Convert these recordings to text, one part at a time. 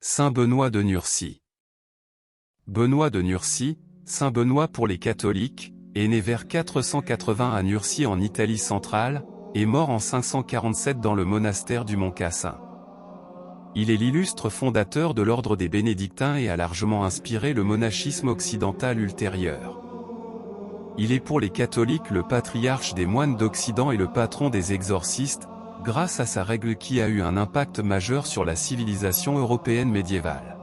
Saint Benoît de Nursie. Benoît de Nursie, Saint Benoît pour les catholiques, est né vers 480 à Nursie en Italie centrale, et mort en 547 dans le monastère du Mont Cassin. Il est l'illustre fondateur de l'ordre des bénédictins et a largement inspiré le monachisme occidental ultérieur. Il est pour les catholiques le patriarche des moines d'Occident et le patron des exorcistes, grâce à sa règle qui a eu un impact majeur sur la civilisation européenne médiévale.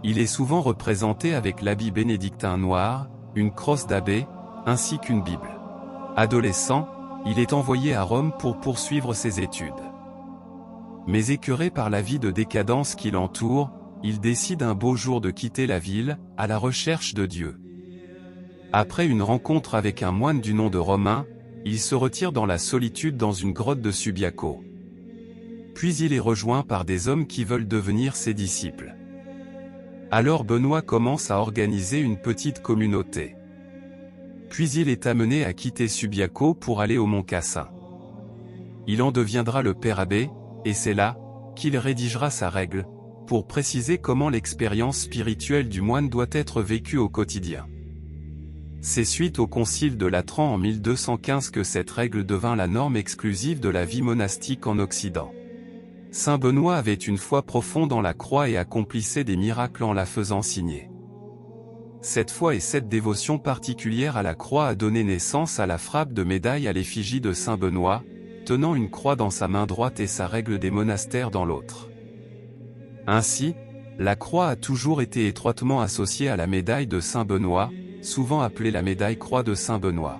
Il est souvent représenté avec l'habit bénédictin noir, une crosse d'abbé, ainsi qu'une Bible. Adolescent, il est envoyé à Rome pour poursuivre ses études. Mais écœuré par la vie de décadence qui l'entoure, il décide un beau jour de quitter la ville, à la recherche de Dieu. Après une rencontre avec un moine du nom de Romain, il se retire dans la solitude dans une grotte de Subiaco. Puis il est rejoint par des hommes qui veulent devenir ses disciples. Alors Benoît commence à organiser une petite communauté. Puis il est amené à quitter Subiaco pour aller au Mont Cassin. Il en deviendra le père abbé, et c'est là qu'il rédigera sa règle, pour préciser comment l'expérience spirituelle du moine doit être vécue au quotidien. C'est suite au concile de Latran en 1215 que cette règle devint la norme exclusive de la vie monastique en Occident. Saint Benoît avait une foi profonde en la croix et accomplissait des miracles en la faisant signer. Cette foi et cette dévotion particulière à la croix a donné naissance à la frappe de médaille à l'effigie de Saint Benoît, tenant une croix dans sa main droite et sa règle des monastères dans l'autre. Ainsi, la croix a toujours été étroitement associée à la médaille de Saint Benoît, souvent appelée la médaille croix de Saint Benoît.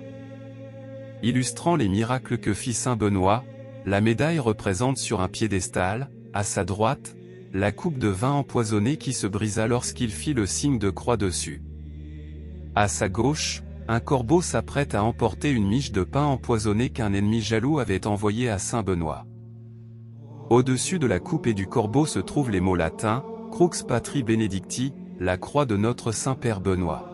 Illustrant les miracles que fit Saint Benoît, la médaille représente sur un piédestal, à sa droite, la coupe de vin empoisonné qui se brisa lorsqu'il fit le signe de croix dessus. À sa gauche, un corbeau s'apprête à emporter une miche de pain empoisonné qu'un ennemi jaloux avait envoyé à Saint Benoît. Au-dessus de la coupe et du corbeau se trouvent les mots latins, Crux Patri Benedicti, la croix de notre Saint-Père Benoît.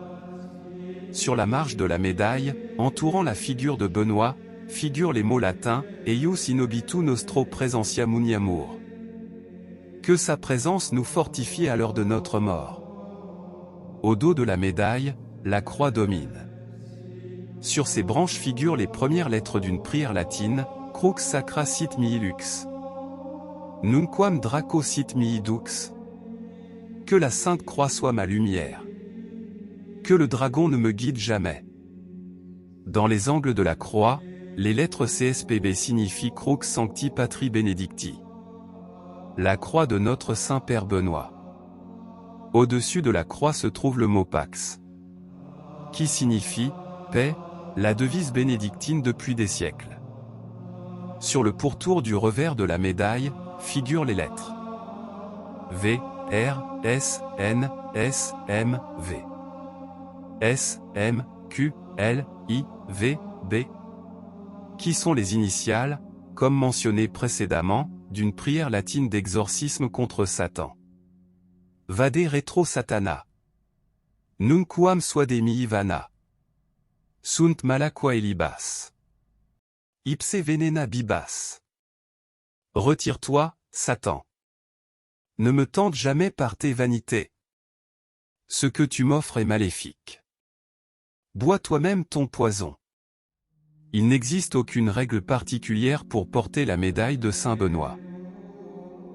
Sur la marge de la médaille, entourant la figure de Benoît, figurent les mots latins, Eius in obitu nostro praesentia muniamur. Que sa présence nous fortifie à l'heure de notre mort. Au dos de la médaille, la croix domine. Sur ses branches figurent les premières lettres d'une prière latine, Crux sacra sit mihi lux. Nunquam draco sit mihi dux. Que la sainte croix soit ma lumière. Que le dragon ne me guide jamais. Dans les angles de la croix, les lettres CSPB signifient Crux Sancti Patri Benedicti. La croix de notre Saint-Père Benoît. Au-dessus de la croix se trouve le mot Pax, qui signifie paix, la devise bénédictine depuis des siècles. Sur le pourtour du revers de la médaille, figurent les lettres V, R, S, N, S, M, V. S, M, Q, L, I, V, B, qui sont les initiales, comme mentionné précédemment, d'une prière latine d'exorcisme contre Satan. Vade retro Satana. Nunquam suade mihi vana. Sunt malaquae libas. Ipse venena bibas. Retire-toi, Satan. Ne me tente jamais par tes vanités. Ce que tu m'offres est maléfique. Bois toi-même ton poison. Il n'existe aucune règle particulière pour porter la médaille de Saint Benoît.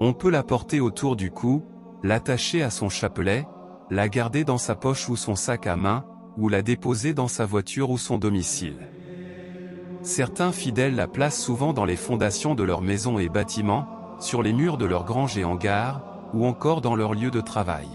On peut la porter autour du cou, l'attacher à son chapelet, la garder dans sa poche ou son sac à main, ou la déposer dans sa voiture ou son domicile. Certains fidèles la placent souvent dans les fondations de leurs maisons et bâtiments, sur les murs de leurs granges et hangars, ou encore dans leur lieu de travail.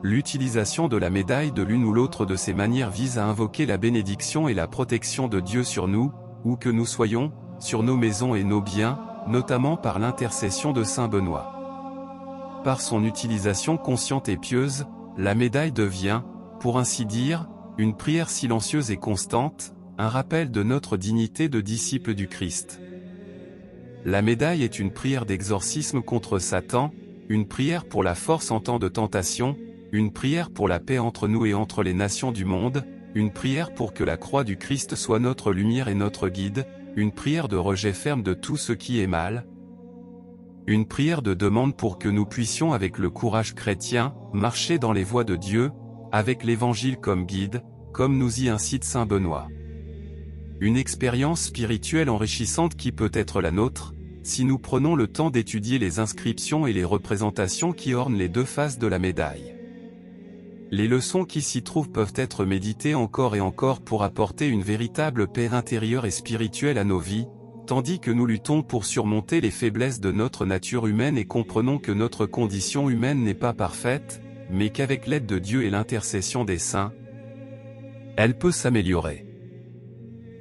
L'utilisation de la médaille de l'une ou l'autre de ces manières vise à invoquer la bénédiction et la protection de Dieu sur nous, où que nous soyons, sur nos maisons et nos biens, notamment par l'intercession de Saint Benoît. Par son utilisation consciente et pieuse, la médaille devient, pour ainsi dire, une prière silencieuse et constante, un rappel de notre dignité de disciple du Christ. La médaille est une prière d'exorcisme contre Satan, une prière pour la force en temps de tentation, une prière pour la paix entre nous et entre les nations du monde, une prière pour que la croix du Christ soit notre lumière et notre guide, une prière de rejet ferme de tout ce qui est mal. Une prière de demande pour que nous puissions avec le courage chrétien, marcher dans les voies de Dieu, avec l'Évangile comme guide, comme nous y incite saint Benoît. Une expérience spirituelle enrichissante qui peut être la nôtre, si nous prenons le temps d'étudier les inscriptions et les représentations qui ornent les deux faces de la médaille. Les leçons qui s'y trouvent peuvent être méditées encore et encore pour apporter une véritable paix intérieure et spirituelle à nos vies, tandis que nous luttons pour surmonter les faiblesses de notre nature humaine et comprenons que notre condition humaine n'est pas parfaite, mais qu'avec l'aide de Dieu et l'intercession des saints, elle peut s'améliorer.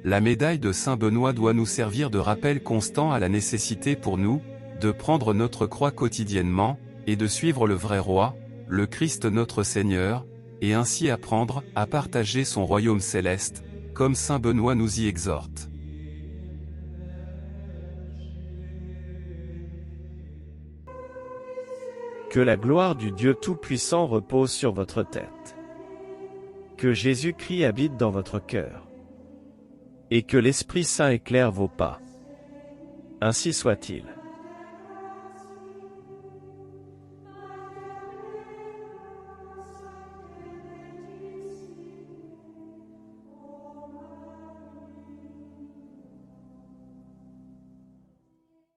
La médaille de Saint Benoît doit nous servir de rappel constant à la nécessité pour nous, de prendre notre croix quotidiennement, et de suivre le vrai roi, le Christ notre Seigneur, et ainsi apprendre à partager son royaume céleste, comme Saint Benoît nous y exhorte. Que la gloire du Dieu Tout-Puissant repose sur votre tête. Que Jésus-Christ habite dans votre cœur. Et que l'Esprit Saint éclaire vos pas. Ainsi soit-il.